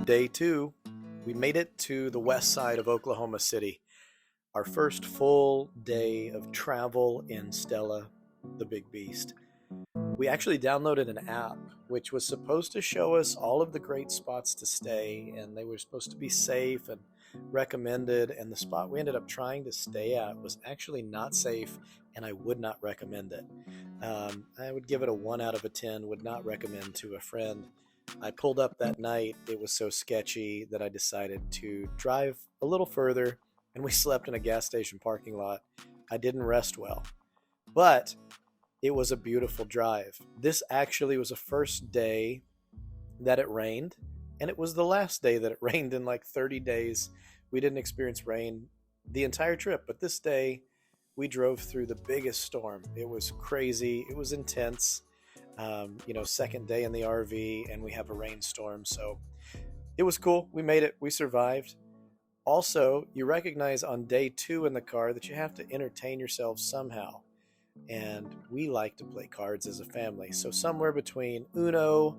Day two, we made it to the west side of Oklahoma City. Our first full day of travel in Stella, the big beast. We actually downloaded an app which was supposed to show us all of the great spots to stay, and they were supposed to be safe and recommended. And the spot we ended up trying to stay at was actually not safe, and I would not recommend it. I would give it a 1 out of a 10, would not recommend to a friend. I pulled up that night. It was so sketchy that I decided to drive a little further, and we slept in a gas station parking lot. I didn't rest well, but it was a beautiful drive. This actually was the first day that it rained, and it was the last day that it rained in like 30 days. We didn't experience rain the entire trip, but this day we drove through the biggest storm. It was crazy. It was intense. Second day in the RV, and we have a rainstorm. So it was cool. We made it. We survived. Also, you recognize on day 2 in the car that you have to entertain yourselves somehow. And we like to play cards as a family. So somewhere between Uno,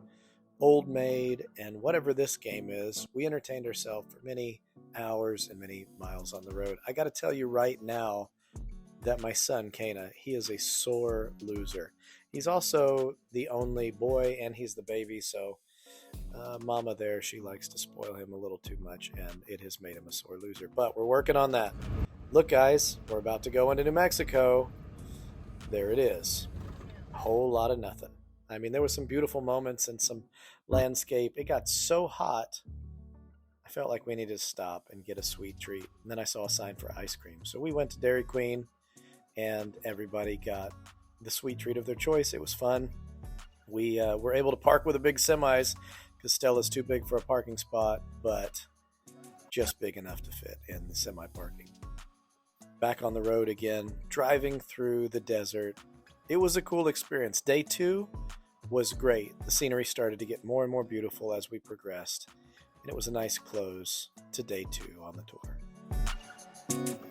Old Maid, and whatever this game is, we entertained ourselves for many hours and many miles on the road. I got to tell you right now that my son, Kana, he is a sore loser. He's also the only boy, and he's the baby, so mama there, she likes to spoil him a little too much, and it has made him a sore loser. But we're working on that. Look, guys, we're about to go into New Mexico. There it is. A whole lot of nothing. I mean, there were some beautiful moments and some landscape. It got so hot, I felt like we needed to stop and get a sweet treat. And then I saw a sign for ice cream. So we went to Dairy Queen, and everybody got the sweet treat of their choice. It was fun. We were able to park with the big semis because Stella's too big for a parking spot, but just big enough to fit in the semi parking. Back on the road again, driving through the desert. It was a cool experience. Day 2 was great. The scenery started to get more and more beautiful as we progressed, and it was a nice close to day 2 on the tour.